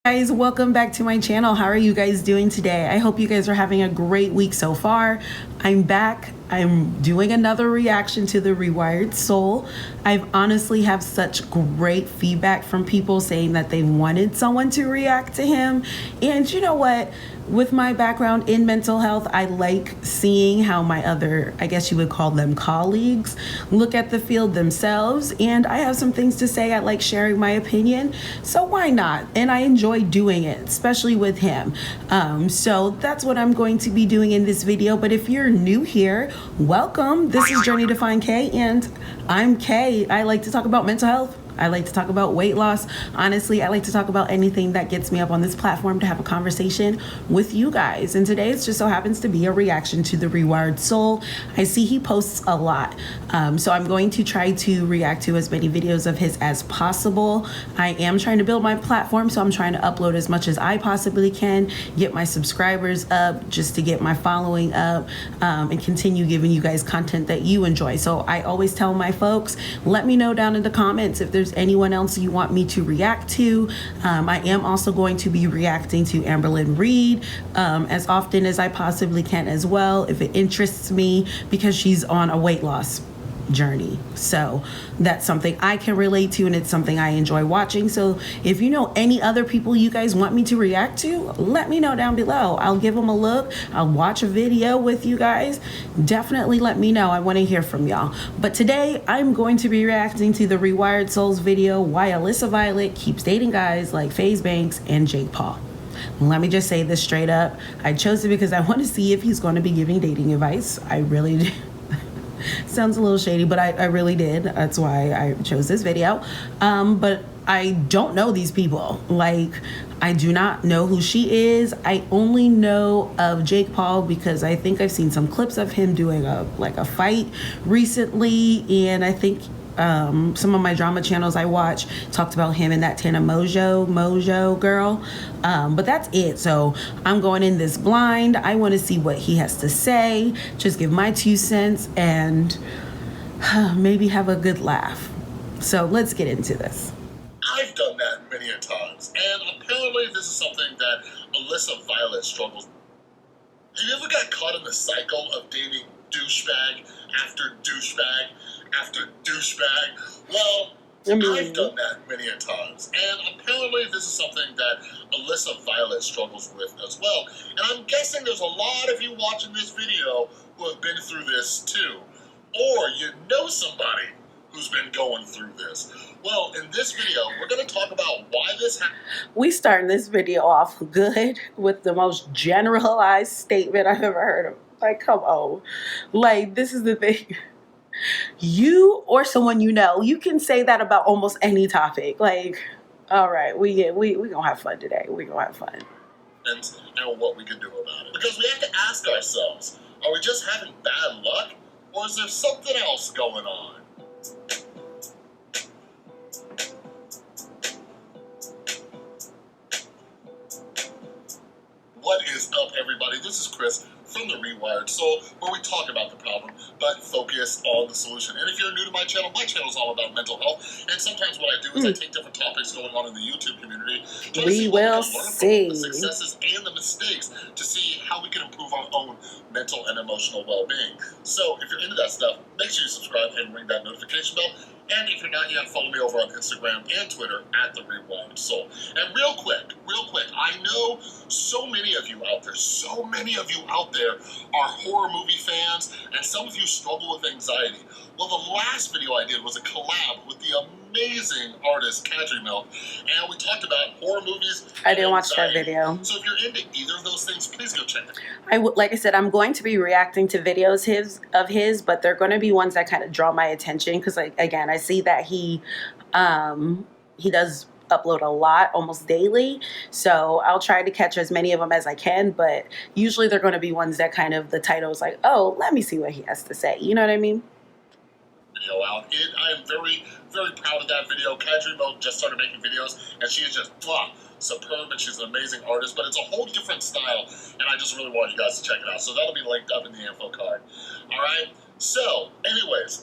Guys, welcome back to my channel. How are you guys doing today? I hope you guys are having a great week so far. I'm back. I'm doing another reaction to the Rewired Soul. I've honestly have such great feedback from people saying that they wanted someone to react to him. And you know what? With my background in mental health, I like seeing how my other, I guess you would call them colleagues, look at the field themselves. And I have some things to say. I like sharing my opinion. So why not? And I enjoy doing it, especially with him. So that's what I'm going to be doing in this video. But if you're new here, welcome. This is Journey to Find Kay, and I'm Kay. I like to talk about mental health. I like to talk about weight loss. Honestly, I like to talk about anything that gets me up on this platform to have a conversation with you guys. And today it just so happens to be a reaction to the Rewired Soul. I see he posts a lot. So I'm going to try to react to as many videos of his as possible. I am trying to build my platform, so I'm trying to upload as much as I possibly can, get my subscribers up, just to get my following up, and continue giving you guys content that you enjoy. So I always tell my folks, let me know down in the comments if there's anyone else you want me to react to. I am also going to be reacting to Amberlynn Reed as often as I possibly can as well, if it interests me, because she's on a weight loss journey. So that's something I can relate to, and it's something I enjoy watching. So if you know any other people you guys want me to react to, let me know down below. I'll give them a look. I'll watch a video with you guys. Definitely let me know. I want to hear from y'all. But today I'm going to be reacting to the Rewired Souls video, why Alyssa Violet keeps dating guys like FaZe Banks and Jake Paul. Let me just say this straight up. I chose it because I want to see if he's going to be giving dating advice. I really do. Sounds a little shady, but I really did. That's why I chose this video. But I don't know these people. Like, I do not know who she is. I only know of Jake Paul because I think I've seen some clips of him doing a fight recently, and I think some of my drama channels I watch talked about him and that Tana Mojo girl, but that's it. So I'm going in this blind. I want to see what he has to say, just give my 2 cents, and maybe have a good laugh. So let's get into this. I've done that many a times, and apparently this is something that Alyssa Violet struggles with. Have you ever got caught in the cycle of dating douchebag after douchebag after douchebag? Well, I've done that many a times, and apparently this is something that Alyssa Violet struggles with as well. And I'm guessing there's a lot of you watching this video who have been through this too, or you know somebody who's been going through this. Well, in this video, we're going to talk about why this happened. We starting this video off good with the most generalized statement I've ever heard of. Like, come on. Like, this is the thing. You or someone you know, you can say that about almost any topic. Like, all right, we gonna have fun today. We gonna have fun. And what we can do about it. Because we have to ask ourselves, are we just having bad luck, or is there something else going on? What is up, everybody? This is Chris from the Rewired Soul, where we talk about the problem, but focus on the solution. And if you're new to my channel is all about mental health. And sometimes what I do is I take different topics going on in the YouTube community. We will see the successes and the mistakes to see how we can improve our own mental and emotional well-being. So if you're into that stuff, make sure you subscribe and ring that notification bell. And if you're not yet, follow me over on Instagram and Twitter at The Rewired Soul. And real quick, I know so many of you out there are horror movie fans, and some of you struggle with anxiety. Well, the last video I did was a collab with the amazing artist Kadri Milk, and we talked about horror movies. I didn't watch that video. So if you're into either of those things, please go check it. Like I said, I'm going to be reacting to videos of his, but they're going to be ones that kind of draw my attention because, like, again, I see that he does upload a lot, almost daily. So I'll try to catch as many of them as I can, but usually they're going to be ones that kind of the title is like, oh, let me see what he has to say. You know what I mean? Video out. I am very, very proud of that video. Kadri Milk just started making videos, and she is just superb, and she's an amazing artist, but it's a whole different style, and I just really want you guys to check it out. So that'll be linked up in the info card. All right? So, anyways,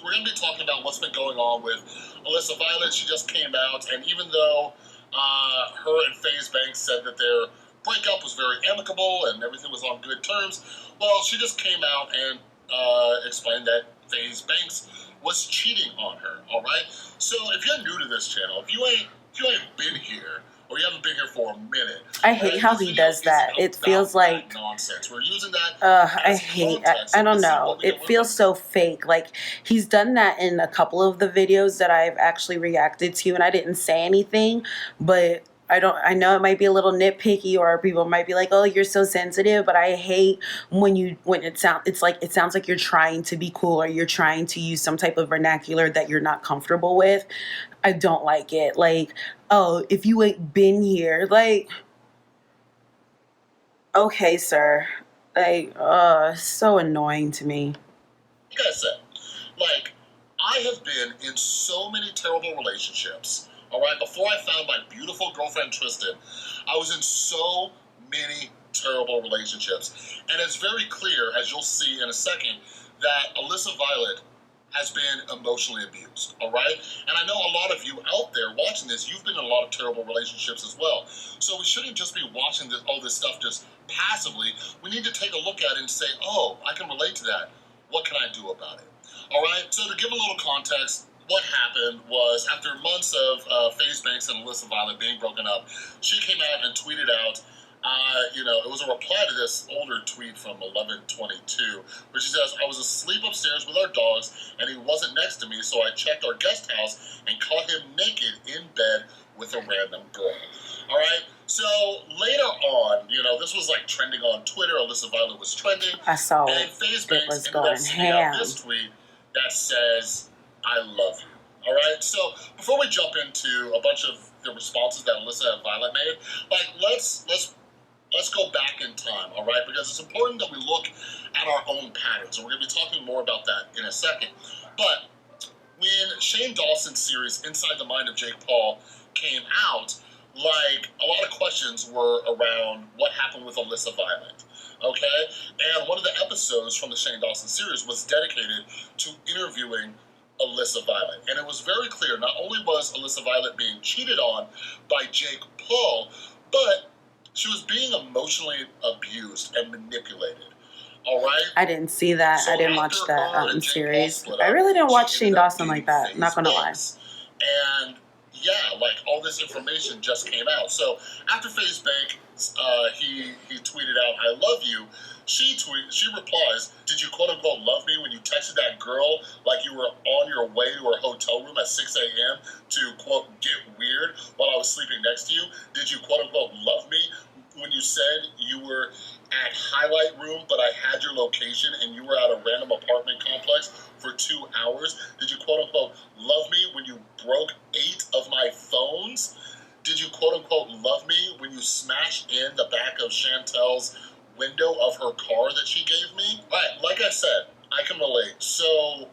we're going to be talking about what's been going on with Alyssa Violet. She just came out, and even though Her and FaZe Banks said that their breakup was very amicable and everything was on good terms. Well, she just came out and explained that FaZe Banks was cheating on her. All right. So if you're new to this channel, if you ain't been here, or you haven't been here for a minute, I hate how he does that. It feels like nonsense. We're using that. I don't know. It feels so fake. Like, he's done that in a couple of the videos that I've actually reacted to, and I didn't say anything, but I know it might be a little nitpicky, or people might be like, "Oh, you're so sensitive," but I hate when it sounds like you're trying to be cool, or you're trying to use some type of vernacular that you're not comfortable with. I don't like it. Like, oh, if you ain't been here, like, okay, sir. Like, so annoying to me. Like I said, like, I have been in so many terrible relationships. All right, before I found my beautiful girlfriend Tristan, I was in so many terrible relationships. And it's very clear, as you'll see in a second, that Alyssa Violet has been emotionally abused, all right? And I know a lot of you out there watching this, you've been in a lot of terrible relationships as well. So we shouldn't just be watching all this stuff just passively. We need to take a look at it and say, oh, I can relate to that. What can I do about it? All right, so to give a little context, what happened was after months of FaZe Banks and Alyssa Violet being broken up, she came out and tweeted out, it was a reply to this older tweet from 11/22, where she says, "I was asleep upstairs with our dogs, and he wasn't next to me, so I checked our guest house and caught him naked in bed with a random girl." All right. So later on, this was like trending on Twitter. Alyssa Violet was trending. I saw and it. FaZe It Banks was ended up going sending out ham. this tweet that says, "I love you." All right. So before we jump into a bunch of the responses that Alyssa and Violet made, like let's go back in time, all right? Because it's important that we look at our own patterns, and we're going to be talking more about that in a second. But when Shane Dawson's series Inside the Mind of Jake Paul came out, like, a lot of questions were around what happened with Alyssa Violet, okay? And one of the episodes from the Shane Dawson series was dedicated to interviewing Alyssa Violet. And it was very clear, not only was Alyssa Violet being cheated on by Jake Paul, but she was being emotionally abused and manipulated. All right? I didn't see that. So I didn't watch after that her and series. Jake Paul split up, I really didn't watch she Shane ended up Dawson like dating that. Not FaZe gonna lie. Banks. And yeah, like, all this information just came out. So after FaZe Banks, he tweeted out, "I love you." She replies, "Did you quote unquote love me when you texted that girl like you were on your way to her hotel room at 6 a.m. to quote get weird while I was sleeping next to you? Did you quote unquote love me when you said you were at Highlight Room, but I had your location and you were at a random apartment complex for 2 hours? Did you quote unquote love me when you broke 8 of my phones? Did you quote unquote love me when you smashed in the back of Chantel's window of her car that she gave me?" All right, like I said, I can relate. So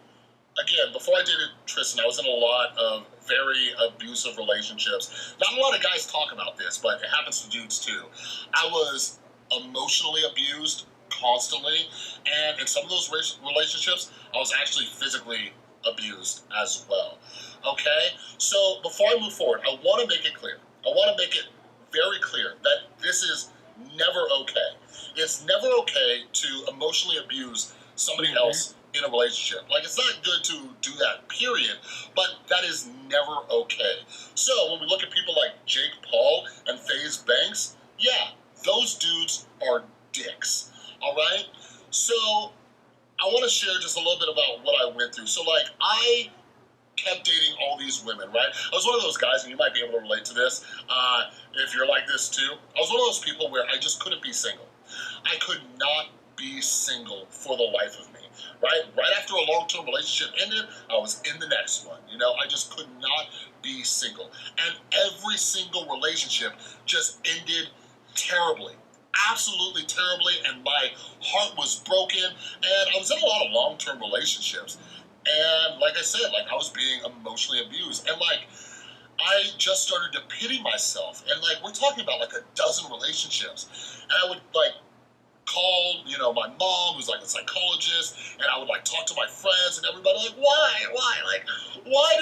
again, before I dated Tristan, I was in a lot of very abusive relationships. Not a lot of guys talk about this, but it happens to dudes too. I was emotionally abused constantly, and in some of those relationships, I was actually physically abused as well. Okay? So before I move forward, I want to make it clear. I want to make it very clear that this is never okay. It's never okay to emotionally abuse somebody else in a relationship. Like, it's not good to do that, period, but that is never okay. So when we look at people like Jake Paul and FaZe Banks, yeah, those dudes are dicks, all right? So I want to share just a little bit about what I went through. So, like, I kept dating all these women, right? I was one of those guys, and you might be able to relate to this, if you're like this too. I was one of those people where I just couldn't be single. I could not be single for the life of me, right? Right after a long-term relationship ended, I was in the next one. I just could not be single. And every single relationship just ended terribly. Absolutely terribly, and my heart was broken, and I was in a lot of long-term relationships. And like I said, like, I was being emotionally abused. And like, I just started to pity myself. And like, we're talking about like a dozen relationships. And I would like call, my mom, who's like a psychologist, and I would like talk to my friends and everybody, like, why? Like, why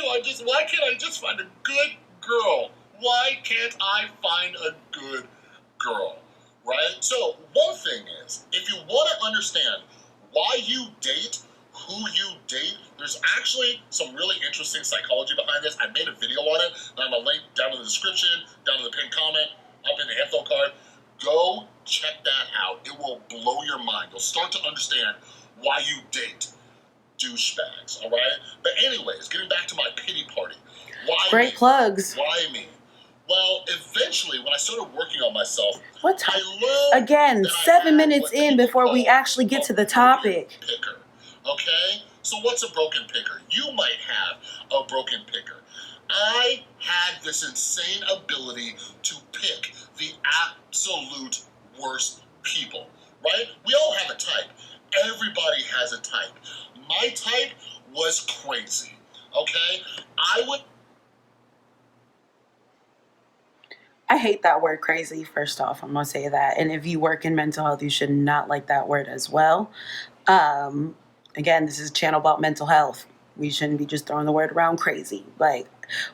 can't I just find a good girl? Why can't I find a good girl? Right? So one thing is, if you want to understand why you date, who you date, there's actually some really interesting psychology behind this. I made a video on it, and I'm going to link down in the description, down in the pinned comment, up in the info card. Go check that out. It will blow your mind. You'll start to understand why you date douchebags, all right? But anyways, getting back to my pity party. Why Great me? plugs. Why me? Well, eventually, when I started working on myself, What time? I learned Again, that I 7 had minutes what in people before we call actually get a to the broken topic. picker, okay? So what's a broken picker? You might have a broken picker. I had this insane ability to pick the absolute worst people, right? We all have a type. Everybody has a type. My type was crazy, okay? I hate that word crazy, first off. I'm going to say that. And if you work in mental health, you should not like that word as well. Again, this is a channel about mental health. We shouldn't be just throwing the word around crazy,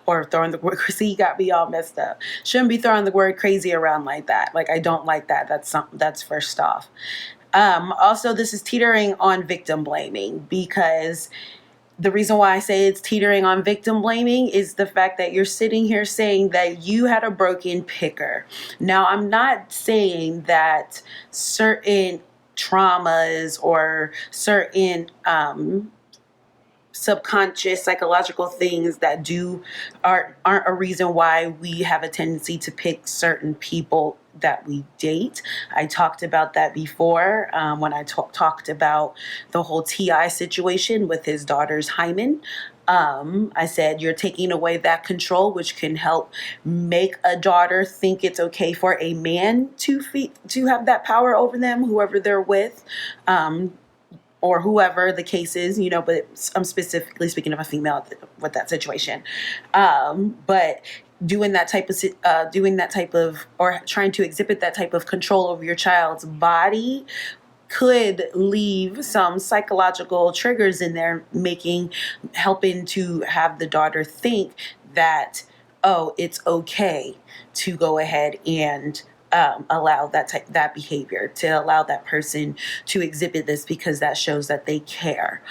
or throwing the word, see, you got me all messed up. Shouldn't be throwing the word crazy around like that. Like, I don't like that. That's first off. Also, this is teetering on victim blaming, because the reason why I say it's teetering on victim blaming is the fact that you're sitting here saying that you had a broken picker. Now, I'm not saying that certain traumas or certain subconscious psychological things that aren't a reason why we have a tendency to pick certain people that we date. I talked about that before when I talked about the whole T.I. situation with his daughter's hymen. I said you're taking away that control, which can help make a daughter think it's okay for a man to have that power over them, whoever they're with. Or whoever the case is, but I'm specifically speaking of a female with that situation. But doing that type of, or trying to exhibit that type of control over your child's body could leave some psychological triggers in there, helping to have the daughter think that, oh, it's okay to go ahead and allow that behavior, to allow that person to exhibit this, because that shows that they care.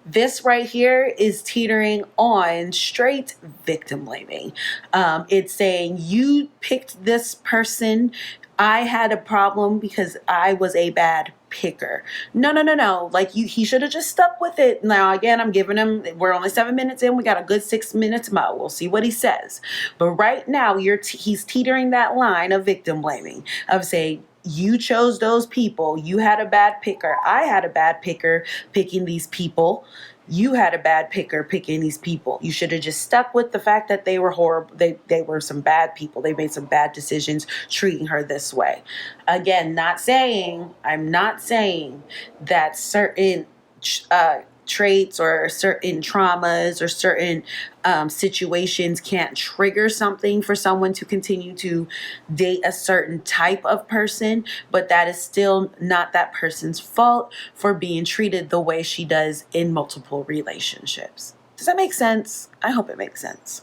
This right here is teetering on straight victim blaming. It's saying you picked this person. I had a problem because I was a bad picker. No. Like he should have just stuck with it. Now, again, I'm giving him, we're only 7 minutes in. We got a good 6 minutes more. We'll see what he says. But right now, he's teetering that line of victim blaming, of saying, you chose those people. You had a bad picker. I had a bad picker picking these people. You had a bad picker picking these people. You should have just stuck with the fact that they were horrible. They were some bad people. They made some bad decisions treating her this way. Again, I'm not saying that certain traits or certain traumas or certain situations can't trigger something for someone to continue to date a certain type of person, but that is still not that person's fault for being treated the way she does in multiple relationships. Does that make sense? I hope it makes sense.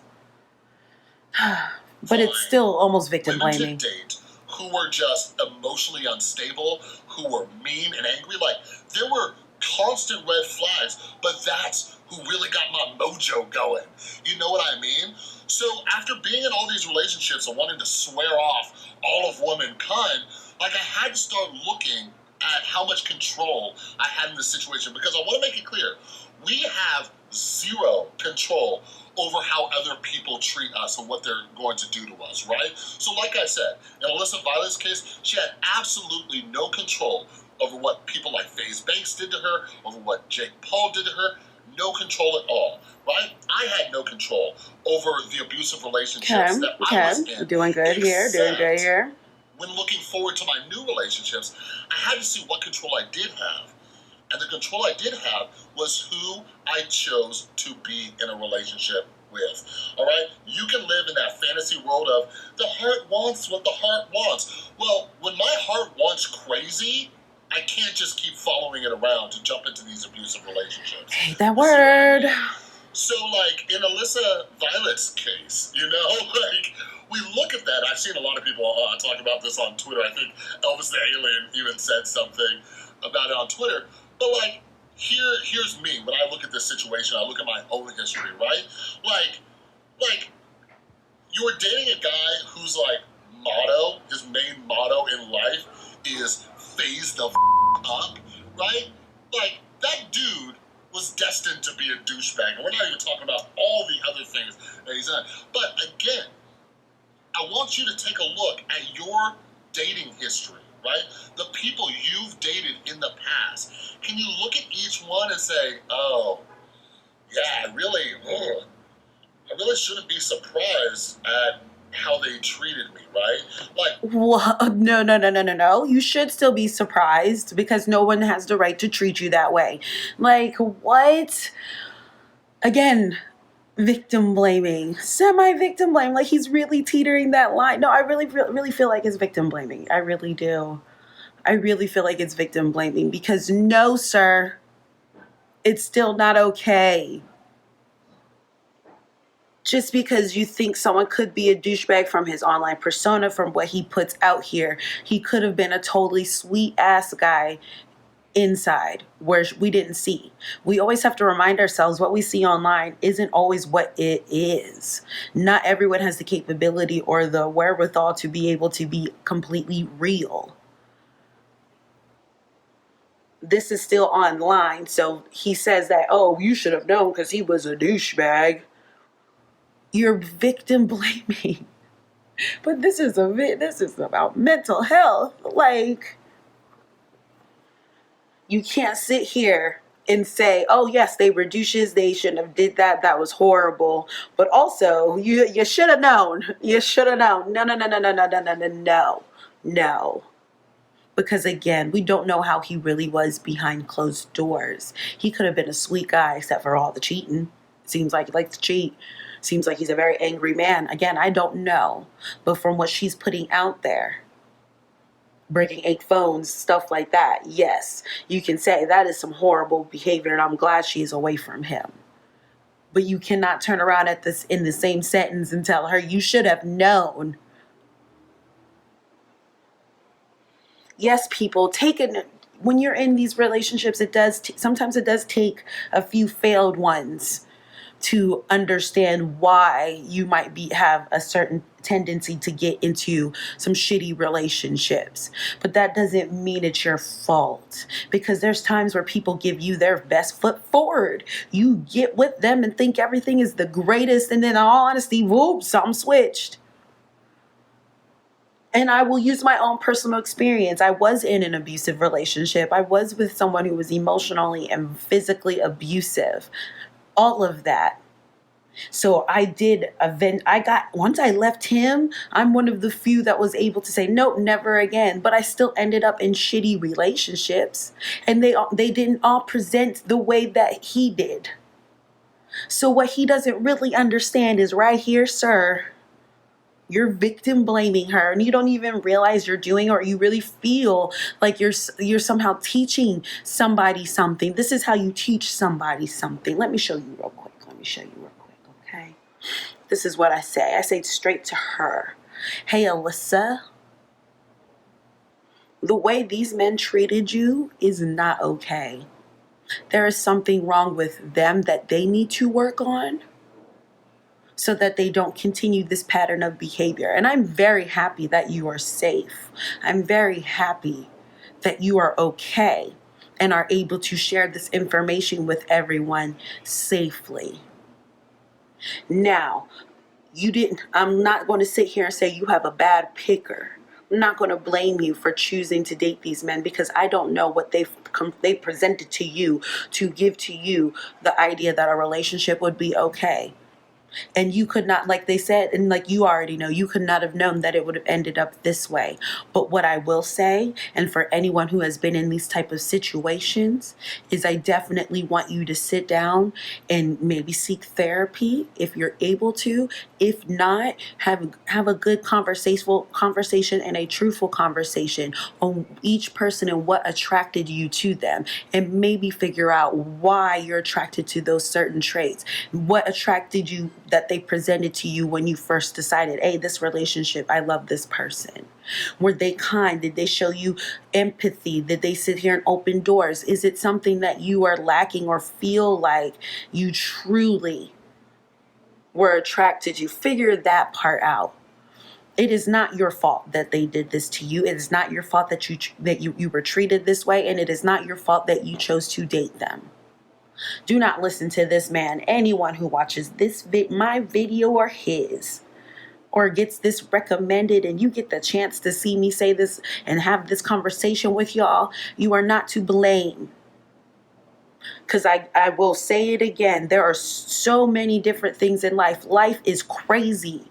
But it's still almost victim blaming. Women to date who were just emotionally unstable, who were mean and angry, like there were constant red flags, but that's who really got my mojo going. You know what I mean? So after being in all these relationships and wanting to swear off all of womankind, like I had to start looking at how much control I had in this situation, because I want to make it clear, we have zero control over how other people treat us and what they're going to do to us, right? So like I said, in Alyssa Violet's case, she had absolutely no control over what people like FaZe Banks did to her, over what Jake Paul did to her. No control at all, right? I had no control over the abusive relationships that I was in. Doing good here. When looking forward to my new relationships, I had to see what control I did have. And the control I did have was who I chose to be in a relationship with. All right? You can live in that fantasy world of the heart wants what the heart wants. Well, when my heart wants crazy, I can't just keep following it around to jump into these abusive relationships. Hate that word. So, like, in Alyssa Violet's case, you know, like, we look at that. I've seen a lot of people talk about this on Twitter. I think Elvis the Alien even said something about it on Twitter. But, like, here's me. When I look at this situation, I look at my own history, right? Like, you were dating a guy whose, like, motto, his main motto in life is phase the up, right? Like, that dude was destined to be a douchebag. And we're not even talking about all the other things that he's done. But again, I want you to take a look at your dating history, right? The people you've dated in the past. Can you look at each one and say, oh, yeah, I really shouldn't be surprised at how they treated me, right? Like, No. You should still be surprised because no one has the right to treat you that way. Like, what? Again, victim blaming, semi-victim blame. Like, he's really teetering that line. No, I really feel like it's victim blaming. I really do. I really feel like it's victim blaming because no, sir, it's still not okay. Just because you think someone could be a douchebag from his online persona, from what he puts out here, he could have been a totally sweet ass guy inside where we didn't see. We always have to remind ourselves what we see online isn't always what it is. Not everyone has the capability or the wherewithal to be able to be completely real. This is still online, so he says that, oh, you should have known because he was a douchebag. You're victim blaming. But this is about mental health. Like, you can't sit here and say, oh yes, they were douches, they shouldn't have did that, that was horrible. But also, you should have known. You should have known. No. Because again, we don't know how he really was behind closed doors. He could have been a sweet guy except for all the cheating. Seems like he likes to cheat. Seems like he's a very angry man. Again, I don't know. But from what she's putting out there, breaking 8 phones, stuff like that, yes, you can say that is some horrible behavior and I'm glad she's away from him. But you cannot turn around at this in the same sentence and tell her you should have known. Yes, people, when you're in these relationships, sometimes it does take a few failed ones to understand why you might have a certain tendency to get into some shitty relationships. But that doesn't mean it's your fault, because there's times where people give you their best foot forward. You get with them and think everything is the greatest, and then in all honesty, whoop, something switched. And I will use my own personal experience. I was in an abusive relationship. I was with someone who was emotionally and physically abusive. All of that. So once I left him, I'm one of the few that was able to say, nope, never again. But I still ended up in shitty relationships. And they didn't all present the way that he did. So what he doesn't really understand is right here, sir. You're victim blaming her and you don't even realize you're doing, or you really feel like you're somehow teaching somebody something. This is how you teach somebody something. Let me show you real quick. Okay? This is what I say. I say straight to her. Hey, Alyssa, the way these men treated you is not okay. There is something wrong with them that they need to work on, so that they don't continue this pattern of behavior. And I'm very happy that you are safe. I'm very happy that you are okay and are able to share this information with everyone safely. Now, I'm not going to sit here and say you have a bad picker. I'm not going to blame you for choosing to date these men, because I don't know what they presented to you to give to you the idea that a relationship would be okay. And you could not, like they said, and like you already know, you could not have known that it would have ended up this way. But what I will say, and for anyone who has been in these type of situations, is I definitely want you to sit down and maybe seek therapy if you're able to. If not, have a good conversation and a truthful conversation on each person and what attracted you to them, and maybe figure out why you're attracted to those certain traits. What attracted you that they presented to you when you first decided, hey, this relationship, I love this person? Were they kind? Did they show you empathy? Did they sit here and open doors? Is it something that you are lacking or feel like you truly were attracted? You figure that part out. It is not your fault that they did this to you. It is not your fault that you were treated this way, and it is not your fault that you chose to date them. Do not listen to this man. Anyone who watches my video or his, or gets this recommended, and you get the chance to see me say this and have this conversation with y'all, you are not to blame. Because I will say it again, there are so many different things in life. Life is crazy.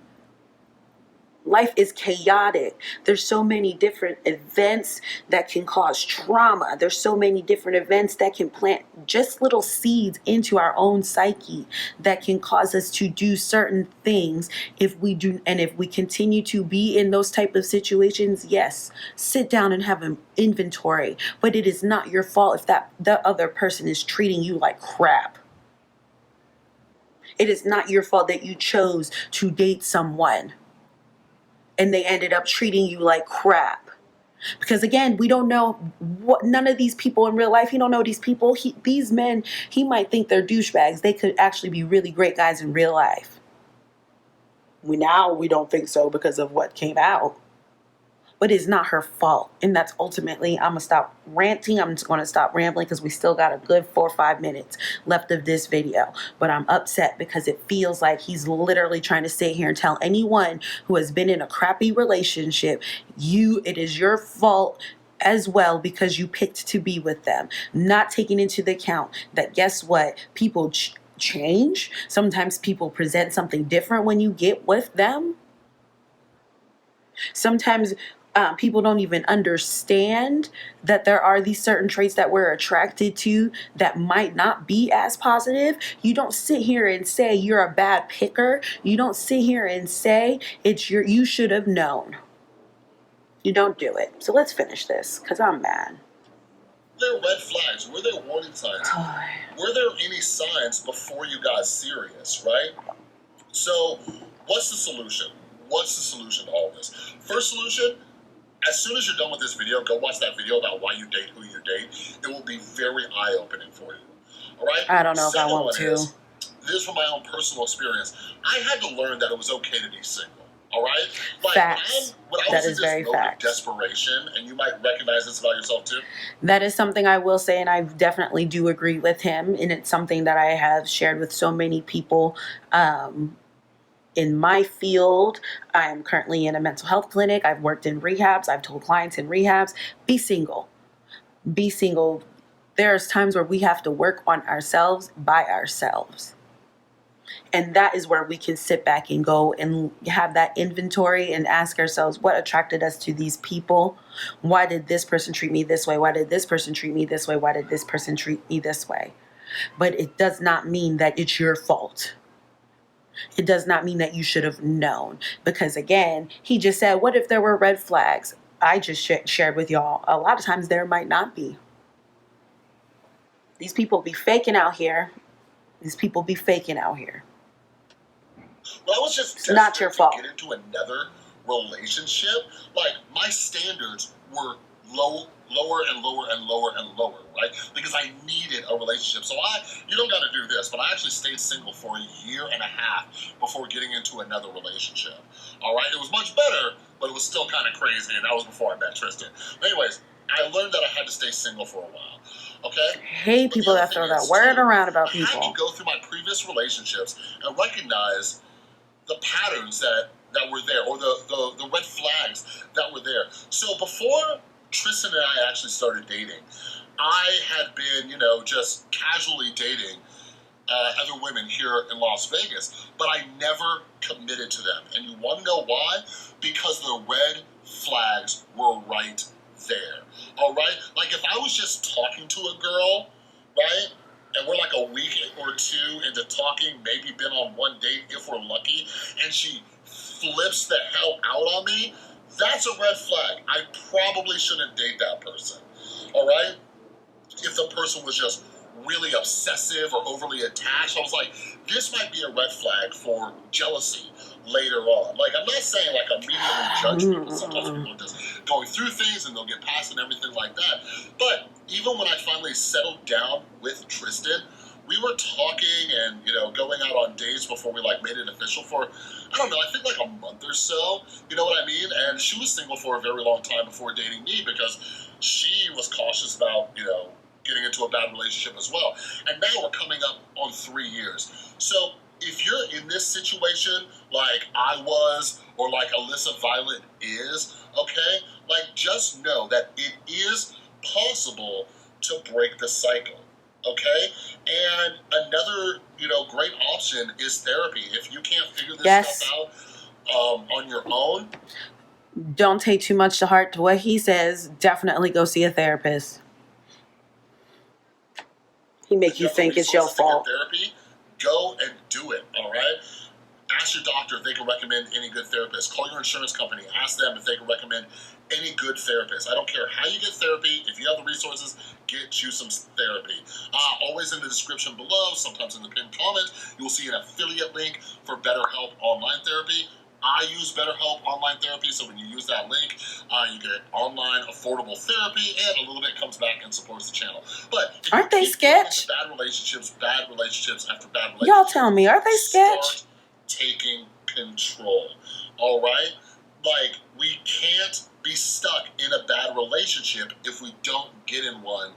Life is chaotic. There's so many different events that can cause trauma. There's so many different events that can plant just little seeds into our own psyche that can cause us to do certain things. If we do, and if we continue to be in those type of situations, yes, sit down and have an inventory. But it is not your fault if the other person is treating you like crap. It is not your fault that you chose to date someone and they ended up treating you like crap. Because again, we don't know what, none of these people in real life, you don't know these people. These men, he might think they're douchebags. They could actually be really great guys in real life. We don't think so because of what came out. But it's not her fault. And that's ultimately, I'm going to stop ranting. I'm just going to stop rambling because we still got a good 4 or 5 minutes left of this video. But I'm upset because it feels like he's literally trying to sit here and tell anyone who has been in a crappy relationship, it is your fault as well because you picked to be with them. Not taking into the account that, guess what? People change. Sometimes people present something different when you get with them. Sometimes people don't even understand that there are these certain traits that we're attracted to that might not be as positive. You don't sit here and say you're a bad picker. You don't sit here and say you should have known. You don't do it. So let's finish this because I'm mad. Were there red flags? Were there warning signs? Were there any signs before you got serious, right? So what's the solution? What's the solution to all this? First solution, as soon as you're done with this video, go watch that video about why you date who you date. It will be very eye-opening for you. All right? I don't know if I want to. This is from my own personal experience. I had to learn that it was okay to be single. All right? Like, facts. When I was in this mode of desperation, and you might recognize this about yourself too. That is something I will say, and I definitely do agree with him. And it's something that I have shared with so many people. In my field, I'm currently in a mental health clinic. I've worked in rehabs. I've told clients in rehabs, be single. Be single. There's times where we have to work on ourselves by ourselves. And that is where we can sit back and go and have that inventory and ask ourselves, what attracted us to these people? Why did this person treat me this way? Why did this person treat me this way? Why did this person treat me this way? But it does not mean that it's your fault. It does not mean that you should have known. Because again, he just said, what if there were red flags? I just shared with y'all, a lot of times there might not be. These people be faking out here. These people be faking out here. Well, I was just it's not your fault. To get into another relationship, like my standards were lower and lower and lower and lower, right? Because I needed a relationship. So you don't got to do this, but I actually stayed single for a year and a half before getting into another relationship. All right, it was much better, but it was still kind of crazy, and that was before I met Tristan. But anyways, I learned that I had to stay single for a while. Okay? Hate people that throw that word around about people. I had to go through my previous relationships and recognize the patterns that were there, or the red flags that were there. So before Tristan and I actually started dating, I had been, just casually dating other women here in Las Vegas, but I never committed to them. And you want to know why? Because the red flags were right there. All right? Like if I was just talking to a girl, right? And we're like a week or two into talking, maybe been on one date if we're lucky, and she flips the hell out on me, that's a red flag. I probably shouldn't date that person. All right? If the person was just really obsessive or overly attached, I was like, this might be a red flag for jealousy later on. Like, I'm not saying like immediately judge people. Sometimes people are just going through things and they'll get past and everything like that. But even when I finally settled down with Tristan, we were talking and, you know, going out on dates before we like made it official for, I don't know, I think like a month or so, you know what I mean? And she was single for a very long time before dating me because she was cautious about, you know, getting into a bad relationship as well. And now we're coming up on 3 years. So if you're in this situation like I was or like Alyssa Violet is, okay, like just know that it is possible to break the cycle. Okay, and another, you know, great option is therapy. If you can't figure this stuff out on your own, don't take too much to heart to what he says. Definitely go see a therapist. He make you think it's your fault. Therapy, go and do it. All right. Ask your doctor if they can recommend any good therapist. Call your insurance company. Ask them if they can recommend any good therapist. I don't care how you get therapy. If you have the resources, get you some therapy. Always in the description below, sometimes in the pinned comment, you'll see an affiliate link for BetterHelp Online Therapy. I use BetterHelp Online Therapy, so when you use that link, you get online affordable therapy, and a little bit comes back and supports the channel. But aren't they sketch? Bad relationships after bad relationships. Y'all tell me, are they sketch? Start taking control. All right, like we can't be stuck in a bad relationship if we don't get in one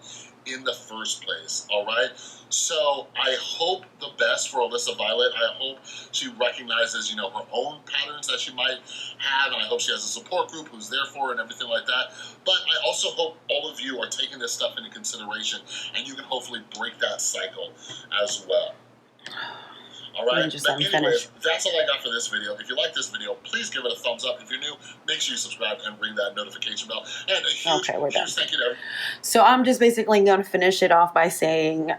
in the first place. All right. So I hope the best for Alyssa Violet. I hope she recognizes, you know, her own patterns that she might have, and I hope she has a support group who's there for her and everything like that. But I also hope all of you are taking this stuff into consideration, and you can hopefully break that cycle as well. All right, but anyways, that's all I got for this video. If you like this video, please give it a thumbs up. If you're new, make sure you subscribe and ring that notification bell. And a huge thank you to everyone. So I'm just basically going to finish it off by saying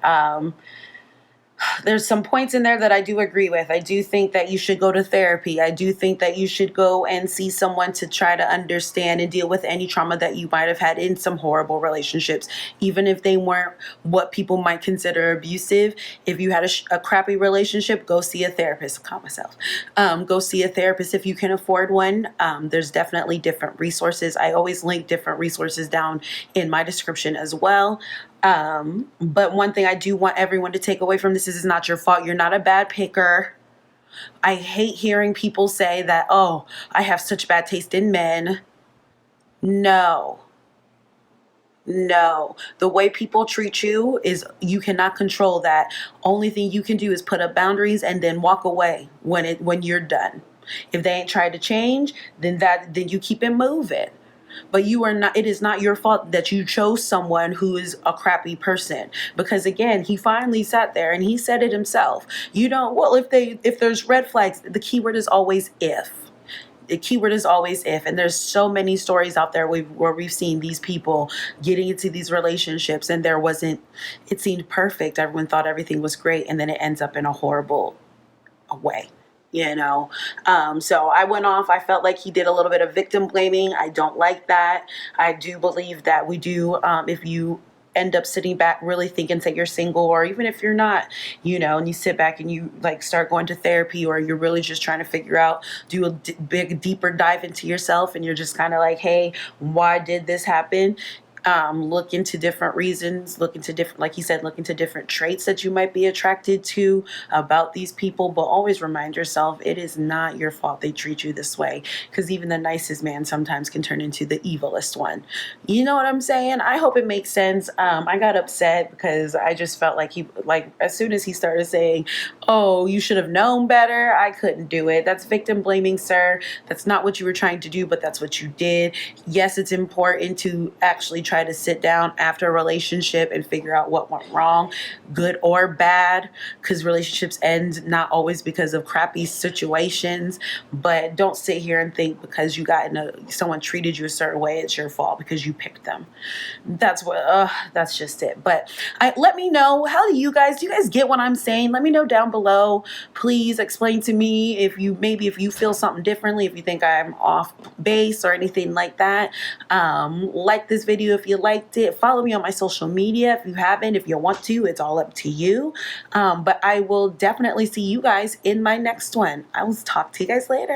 there's some points in there that I do agree with. I do think that you should go to therapy. I do think that you should go and see someone to try to understand and deal with any trauma that you might have had in some horrible relationships, even if they weren't what people might consider abusive. If you had a crappy relationship, go see a therapist. Calm myself. Go see a therapist if you can afford one. There's definitely different resources. I always link different resources down in my description as well. But one thing I do want everyone to take away from this is it's not your fault. You're not a bad picker. I hate hearing people say that, oh, I have such bad taste in men. No. The way people treat you is you cannot control that. Only thing you can do is put up boundaries and then walk away when you're done. If they ain't tried to change, then you keep it moving. But it is not your fault that you chose someone who is a crappy person. Because again, he finally sat there and he said it himself. If there's red flags, the keyword is always if. The keyword is always if. And there's so many stories out there where we've seen these people getting into these relationships and it seemed perfect. Everyone thought everything was great. And then it ends up in a horrible way. You know, so I went off. I felt like he did a little bit of victim blaming. I don't like that. I do believe that we do, if you end up sitting back really thinking that you're single, or even if you're not, you know, and you sit back and you like start going to therapy, or you're really just trying to figure out, do a deeper dive into yourself, and you're just kind of like, hey, why did this happen? Look into different reasons, look into different traits that you might be attracted to about these people, but always remind yourself it is not your fault they treat you this way, because even the nicest man sometimes can turn into the evilest one. You know what I'm saying? I hope it makes sense. I got upset because I just felt like as soon as he started saying, oh, you should have known better, I couldn't do it. That's victim blaming, sir. That's not what you were trying to do, but that's what you did. Yes, it's important to actually try try to sit down after a relationship and figure out what went wrong, good or bad, because relationships end not always because of crappy situations. But don't sit here and think because you got someone treated you a certain way, it's your fault because you picked them. That's just it. But let me know, how do you guys get what I'm saying? Let me know down below. Please explain to me if you feel something differently, if you think I'm off base or anything like that. Like this video if you liked it. Follow me on my social media if you haven't. If you want to, it's all up to you. But I will definitely see you guys in my next one. I will talk to you guys later.